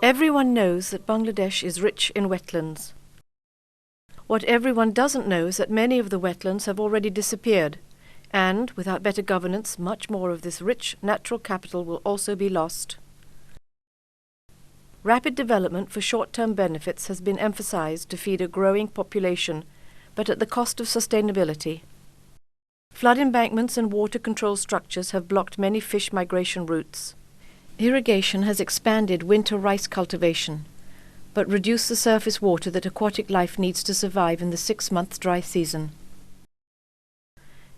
Everyone knows that Bangladesh is rich in wetlands. What everyone doesn't know is that many of the wetlands have already disappeared, and, without better governance, much more of this rich natural capital will also be lost. Rapid development for short-term benefits has been emphasized to feed a growing population, but at the cost of sustainability. Flood embankments and water control structures have blocked many fish migration routes. Irrigation has expanded winter rice cultivation, but reduced the surface water that aquatic life needs to survive in the 6-month dry season.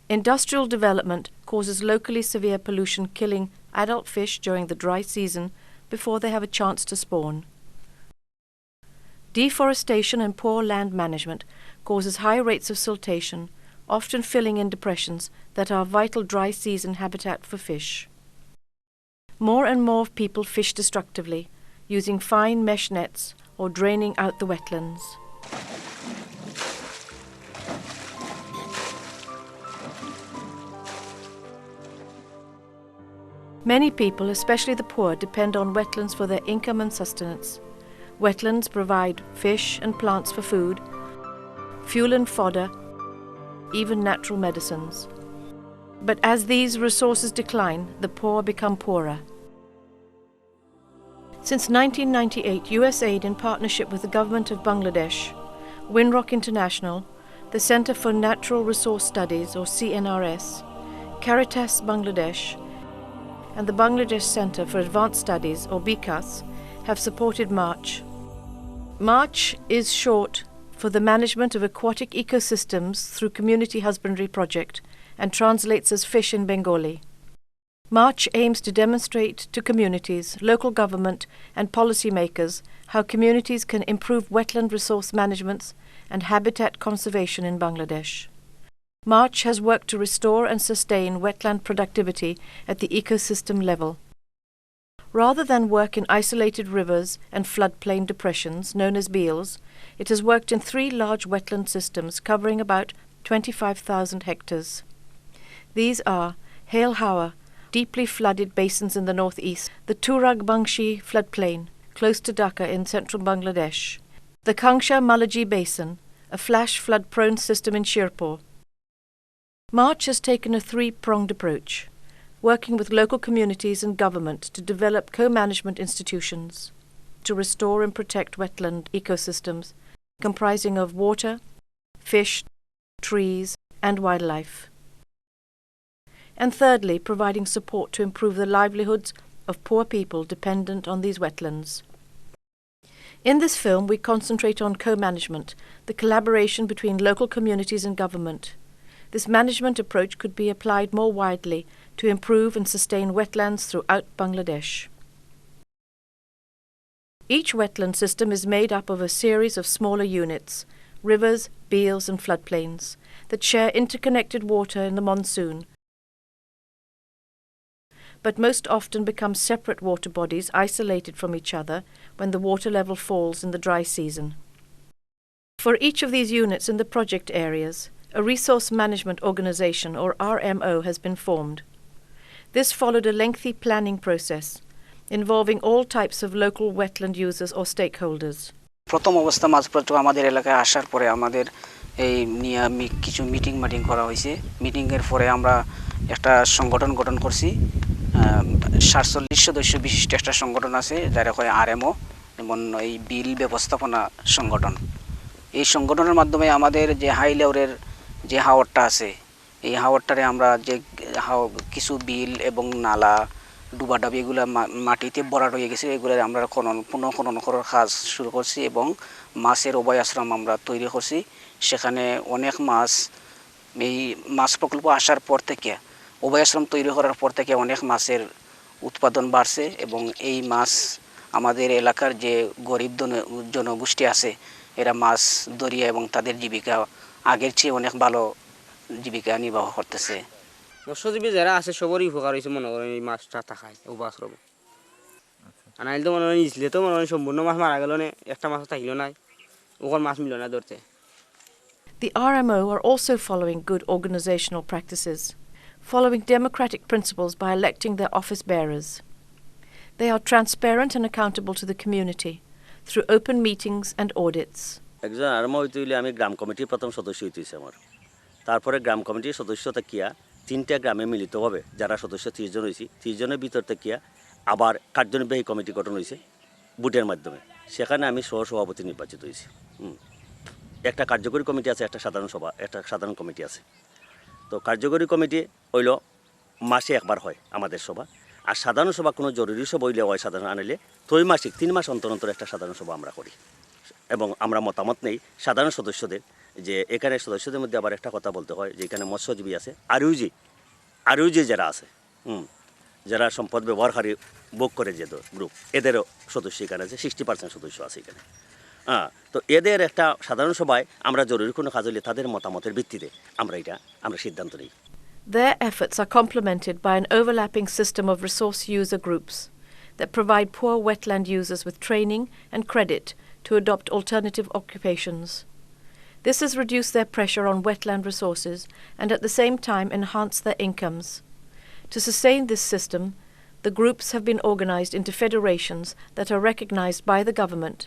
Industrial development causes locally severe pollution, killing adult fish during the dry season before they have a chance to spawn. Deforestation and poor land management causes high rates of siltation, often filling in depressions that are vital dry season habitat for fish. More and more people fish destructively, using fine mesh nets or draining out the wetlands. Many people, especially the poor, depend on wetlands for their income and sustenance. Wetlands provide fish and plants for food, fuel and fodder, even natural medicines. But as these resources decline, the poor become poorer. Since 1998, USAID, in partnership with the Government of Bangladesh, Windrock International, the Center for Natural Resource Studies, or CNRS, Caritas Bangladesh, and the Bangladesh Center for Advanced Studies, or BICAS, have supported MACH. MACH is short for the Management of Aquatic Ecosystems through Community Husbandry Project, and translates as fish in Bengali. MACH aims to demonstrate to communities, local government and policymakers how communities can improve wetland resource management and habitat conservation in Bangladesh. MACH has worked to restore and sustain wetland productivity at the ecosystem level. Rather than work in isolated rivers and floodplain depressions, known as beels, it has worked in 3 large wetland systems covering about 25,000 hectares. These are Hale Hawa, deeply flooded basins in the northeast, the Turag Bangshi floodplain, close to Dhaka in central Bangladesh, the Kangsha Malaji Basin, a flash flood-prone system in Shirpur. MACH has taken a 3-pronged approach, working with local communities and government to develop co-management institutions to restore and protect wetland ecosystems comprising of water, fish, trees, and wildlife. And thirdly, providing support to improve the livelihoods of poor people dependent on these wetlands. In this film, we concentrate on co-management, the collaboration between local communities and government. This management approach could be applied more widely to improve and sustain wetlands throughout Bangladesh. Each wetland system is made up of a series of smaller units, rivers, beels, and floodplains, that share interconnected water in the monsoon, but most often become separate water bodies isolated from each other when the water level falls in the dry season. For each of these units in the project areas, a Resource Management Organization, or RMO, has been formed. This followed a lengthy planning process, involving all types of local wetland users or stakeholders. প্রথম অবস্থা মাছ project আমাদের এলাকায় আসার পরে আমাদের এই নিয়ে কিছু মিটিং করা হয়েছে। মিটিংয়ের পরে আমরা একটা সংগঠন গঠন করছি। ৪৭ সদস্য বিশিষ্ট একটা সংগঠন আছে যারা কয় আরএমও, যেমন এই বিল ব্যবস্থাপনা সংগঠন। এই সংগঠনের মাধ্যমে আমাদের যে হাই লেভেলের যে হাওরটা আছে, এই হাওরটারে আমরা যে কিছু বিল এবং নালা ডুবাডাবি এগুলো মাটিতে ভরাট হয়ে গেছে, এগুলো আমরা পুনঃখনন করার কাজ শুরু করছি এবং মাছের অভয় আশ্রম আমরা তৈরি করছি। সেখানে অনেক মাছ, এই মাছ প্রকল্প আসার পর থেকে, অভয় আশ্রম তৈরি করার পর থেকে অনেক মাছের উৎপাদন বাড়ছে এবং এই মাছ আমাদের এলাকার যে গরিব জনগোষ্ঠী আছে এরা মাছ ধরিয়া এবং তাদের জীবিকা আগের চেয়ে অনেক ভালো জীবিকা নির্বাহ করতেছে। মৎস্যজীবী যারা আছে সবারই উপকার হয়েছে মনে করেন এই মাছটা থাকায় অভয় আশ্রম। আনাইলে তো মনে হয় নিচলে তো মনে হয় সম্পূর্ণ মাছ মারা গেল না, একটা মাছও থাকিল নাই, ওখানে মাছ মিল না ধরতে। The RMO are also following good organizational practices, following democratic principles by electing their office bearers. They are transparent and accountable to the community through open meetings and audits. একজন আরম্ভ হইতে হইলে আমি গ্রাম কমিটির প্রথম সদস্য হইতেছি আমার। তারপরে গ্রাম কমিটির সদস্য থাকিয়া 3টা গ্রামে মিলিতভাবে যারা সদস্য 30 জন হয়েছি 30 জনের ভিতর থাকিয়া আবার কার্যনির্বাহী কমিটি গঠন হয়েছে ভোটের মাধ্যমে। সেখানে আমি সহসভাপতি নির্বাচিত হয়েছি। একটা কার্যকরী কমিটি আছে, একটা সাধারণ সভা, একটা সাধারণ কমিটি আছে। তো কার্যকরী কমিটি হইল মাসে একবার হয় আমাদের সভা, আর সাধারণ সভা কোনো জরুরি সভা হইলে হয় সাধারণ আনলে ত্রৈমাসিক 3 মাস অন্তর অন্তর একটা সাধারণ সভা আমরা করি। এবং আমরা মতামত নেই সাধারণ সদস্যদের, যে এখানে সদস্যদের মধ্যে আবার একটা কথা বলতে হয় যে এখানে মৎস্যজীবী আছে, আরইউজি যারা আছে, যারা সম্পদ ব্যবহারকারী ভোগ করে যে গ্রুপ, এদেরও সদস্য এখানে আছে, 60% সদস্য আছে এখানে। তো এদের একটা সাধারণ সভায় আমরা জরুরি কোনো কাজ হলে তাদের মতামতের ভিত্তিতে আমরা সিদ্ধান্ত নিই। Their efforts are complemented by an overlapping system of resource user groups that provide poor wetland users with training and credit to adopt alternative occupations. This has reduced their pressure on wetland resources and at the same time enhanced their incomes. To sustain this system, the groups have been organized into federations that are recognized by the government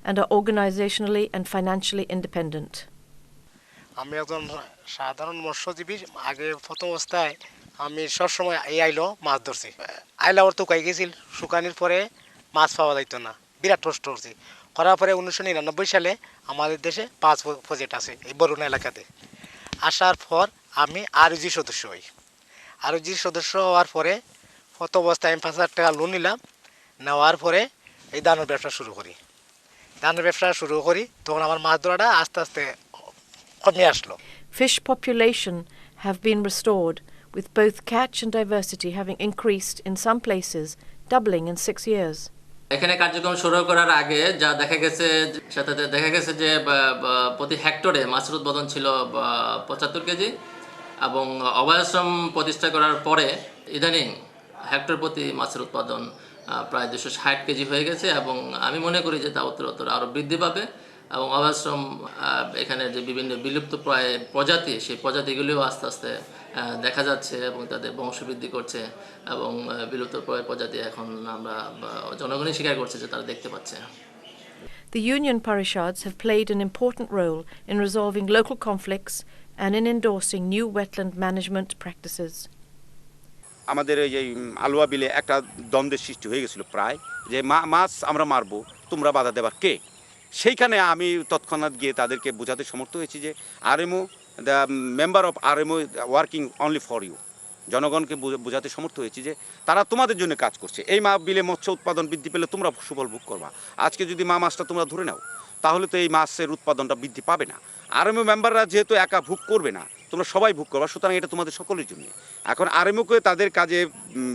and are organizationally and financially independent. আমি একজন সাধারণ মৎস্যজীবী। আগে প্রথম অবস্থায় আমি সবসময় আইলো মাছ ধরছি। আইলা ওর তো কয়ে গেছিল, শুকানির পরে মাছ পাওয়া যাইতো না, বিরাট কষ্ট করছি। করার পরে 1999 সালে আমাদের দেশে 5 প্রজেক্ট আছে এই বরুণা এলাকাতে। আসার পর আমি আরইউজি সদস্য হই। আরইউজি সদস্য হওয়ার পরে প্রথম অবস্থায় আমি 5,000 টাকা লোন নিলাম। নেওয়ার পরে এই দানের ব্যবসা শুরু করি। তখন আমার মাছ ধরাটা আস্তে আস্তে কমে আসলো। Fish population have been restored, with both catch and diversity having increased in some places, doubling in 6 years. এখানে কার্যক্রম শুরু করার আগে যা দেখা গেছে যে প্রতি হেক্টরে মাছের উৎপাদন ছিল 75 কেজি, এবং অভয়াশ্রম প্রতিষ্ঠা করার পরে ইদানিং হেক্টর প্রতি মাছের উৎপাদন প্রায় 260 কেজি হয়ে গেছে, এবং আমি মনে করি যে তা উত্তরোত্তর আরও বৃদ্ধি পাবে। এবং অভয়াশ্রম এখানে যে বিভিন্ন বিলুপ্ত প্রায় প্রজাতি, সেই প্রজাতিগুলিও আস্তে আস্তে দেখা যাচ্ছে এবং তাদের বংশবৃদ্ধি করছে, এবং বিলুপ্ত প্রজাতি এখন আমরা জনগণই স্বীকার করছে যে তারা দেখতে পাচ্ছে। The union parishads have played an important role in resolving local conflicts and in endorsing new wetland management practices. আমাদের এই আলুয়া বিলে একটা দ্বন্দ্বের সৃষ্টি হয়ে গেছিল প্রায়, যে মাছ আমরা মারবো, তোমরা বাধা দেবার কে? সেইখানে আমি তৎক্ষণাৎ গিয়ে তাদেরকে বোঝাতে সমর্থ হয়েছি যে RMO, the member of RMO working only for you, জনগণকে বোঝাতে সমর্থ হয়েছি যে তারা তোমাদের জন্য কাজ করছে। এই বিলে মৎস্য উৎপাদন বৃদ্ধি পেলে তোমরা সুফল ভোগ করবা। আজকে যদি মাছটা তোমরা ধরে নাও, তাহলে তো এই মাছের উৎপাদনটা বৃদ্ধি পাবে না। আরএমও মেম্বাররা যেহেতু একা ভোগ করবে না, তোমরা সবাই ভোগ করবা, সুতরাং এটা তোমাদের সকলের জন্য। এখন আরএমওকে তাদের কাজে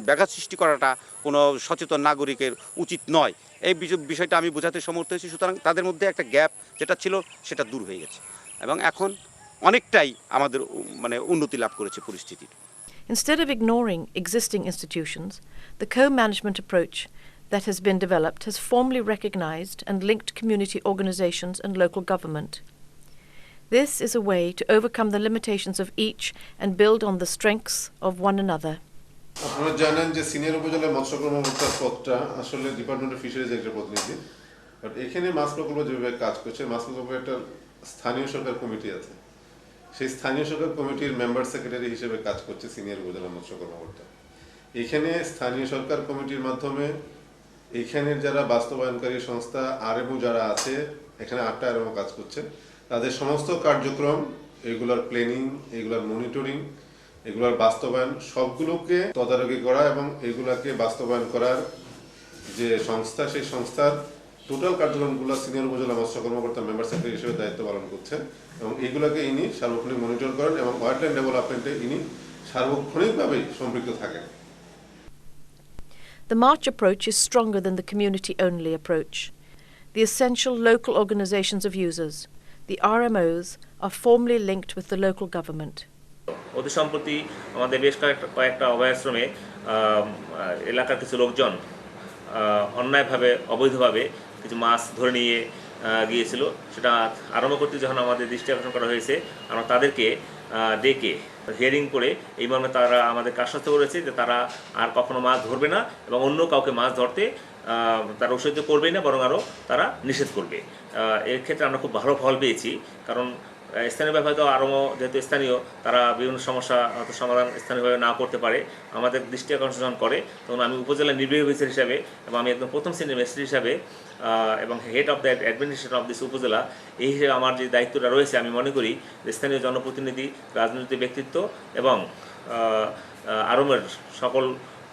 ব্যাঘাত সৃষ্টি করাটা কোনো সচেতন নাগরিকের উচিত নয়। এই বিষয়টা আমি বোঝাতে সমর্থ হয়েছি। সুতরাং তাদের মধ্যে একটা গ্যাপ যেটা ছিল সেটা দূর হয়ে গেছে, এবং এখন অনেকটাই আমাদের উন্নতি লাভ করেছে পরিস্থিতির। Instead of ignoring existing institutions, the co-management approach that has been developed has formally recognized and linked community organizations and local government. This is a way to overcome the limitations of each and build on the strengths of one another. আপনারা জানেন যে senior উপজেলা মৎস্য কর্মকর্তার পদটা আসলে department of fisheries একটা প্রতিনিধি, বাট এখানে মাছ প্রকল্প যেভাবে কাজ করছে, মাছ প্রকল্প একটা স্থানীয় সরকার কমিটি আছে, সেই স্থানীয় সরকার কমিটির মেম্বার সেক্রেটারি হিসেবে কাজ করছে সিনিয়র উপজেলা মৎস্য কর্মকর্তা। এখানে স্থানীয় সরকার কমিটির মাধ্যমে এখানের যারা বাস্তবায়নকারী সংস্থা আরএমও যারা আছে, এখানে 8টা আরএমও কাজ করছে, তাদের সমস্ত কার্যক্রম, এগুলার প্ল্যানিং, এগুলার মনিটরিং, এগুলার বাস্তবায়ন সবগুলোকে তদারকি করা এবং এগুলাকে বাস্তবায়ন করার যে সংস্থা, সেই সংস্থার টোটাল কার্যক্রমগুলো সিনিয়র উপজেলা মৎস্য কর্মকর্তা মেম্বার সেক্রেটারি হিসেবে দায়িত্ব পালন করছেন, এবং এগুলোকে ইনি সার্বক্ষণিক মনিটর করেন এবং ওয়াটারল্যান্ড ডেভেলপমেন্টে ইনি সার্বক্ষণিকভাবেই সম্পৃক্ত থাকেন। The MACH approach is stronger than the community-only approach. The essential local organizations of users, the RMOs, are formally linked with the local government. অতি সম্প্রতি আমাদের বেশ কয়েকটা অভয়াশ্রমে এলাকার কিছু লোকজন অন্যায়ভাবে, অবৈধভাবে কিছু মাছ ধরে নিয়ে গিয়েছিল। সেটা আরম্ভ করতে যখন আমাদের দৃষ্টি আকর্ষণ করা হয়েছে, আমরা তাদেরকে ডেকে হিয়ারিং করে এই মর্মে তারা আমাদেরকে আশ্বস্ত করেছে যে তারা আর কখনো মাছ ধরবে না এবং অন্য কাউকে মাছ ধরতে তারা উৎসাহিত করবেই না, বরং আরও তারা নিষেধ করবে। এর ক্ষেত্রে আমরা খুব ভালো ফল পেয়েছি, কারণ স্থানীয়ভাবে হয়তো আরও যেহেতু স্থানীয়, তারা বিভিন্ন সমস্যা হয়তো সমাধান স্থানীয়ভাবে না করতে পারে, আমাদের দৃষ্টি আকর্ষণ করে। তখন আমি উপজেলা নির্বাহী অফিসার হিসাবে এবং আমি একদম প্রথম শ্রেণীর ম্যাজিস্ট্রেট হিসাবে এবং head of the administration of this উপজেলা, এই হিসেবে আমার যে দায়িত্বটা রয়েছে, আমি মনে করি স্থানীয় জনপ্রতিনিধি, রাজনৈতিক ব্যক্তিত্ব এবং আরমের সকল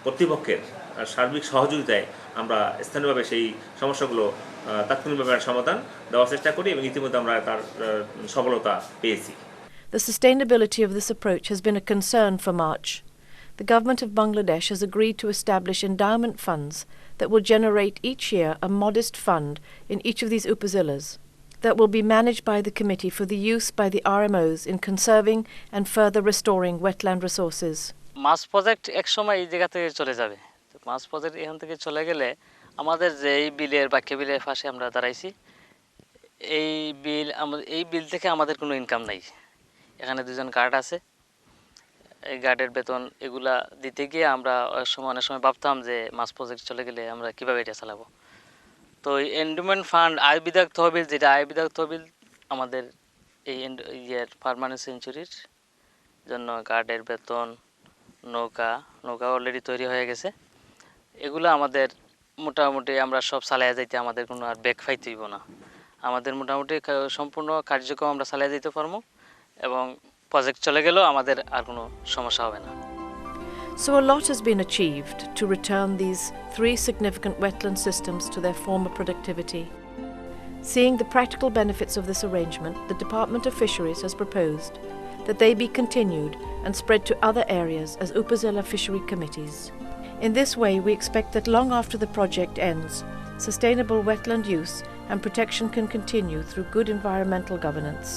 কর্তৃপক্ষের সার্বিক সহযোগিতায় আমরা স্থানীয়ভাবে সেই সমস্যাগুলো তাৎক্ষণিকভাবে সমাধান দেওয়ার চেষ্টা করি এবং ইতিমধ্যে আমরা তার সফলতা পেয়েছি। The sustainability of this approach has been a concern for MACH. The government of Bangladesh has agreed to establish endowment funds that will generate each year a modest fund in each of these upazilas that will be managed by the committee for the use by the RMOs in conserving and further restoring wetland resources. Much project একসময় এই জায়গা থেকে চলে যাবে। মাছ project এখান থেকে চলে গেলে আমাদের যে এই বিলের বাক্য বিলের পাশে আমরা দাঁড়াইছি, এই বিল থেকে আমাদের কোনো ইনকাম নাই। এখানে দুজন গার্ড আছে, এই গার্ডের বেতন এগুলা দিতে গিয়ে আমরা অনেক সময় ভাবতাম যে মাছ প্রজেক্ট চলে গেলে আমরা কীভাবে এটা চালাবো। তো এই এন্ডোমেন্ট ফান্ড আয় বিধায়ক তহবিল, যেটা আয় বিধায়ক তহবিল আমাদের এই পার্মানেন্ট সেঞ্চুরির জন্য গার্ডের বেতন, নৌকা অলরেডি তৈরি হয়ে গেছে, এগুলো আমাদের মোটামুটি আমরা সব চালিয়ে যাইতে আমাদের কোনো আর ব্যাক ফাইতে হইব না। আমাদের মোটামুটি সম্পূর্ণ কার্যক্রম আমরা চালিয়ে যেতে পারবো এবং প্রজেক্ট চলে গেলেও আমাদের আর কোনো সমস্যা হবে না। So a lot has been achieved to return these 3 significant wetland systems to their former productivity. Seeing the practical benefits of this arrangement, the Department of Fisheries has proposed that they be continued and spread to other areas as Upazila fishery committees. In this way, we expect that long after the project ends, sustainable wetland use and protection can continue through good environmental governance.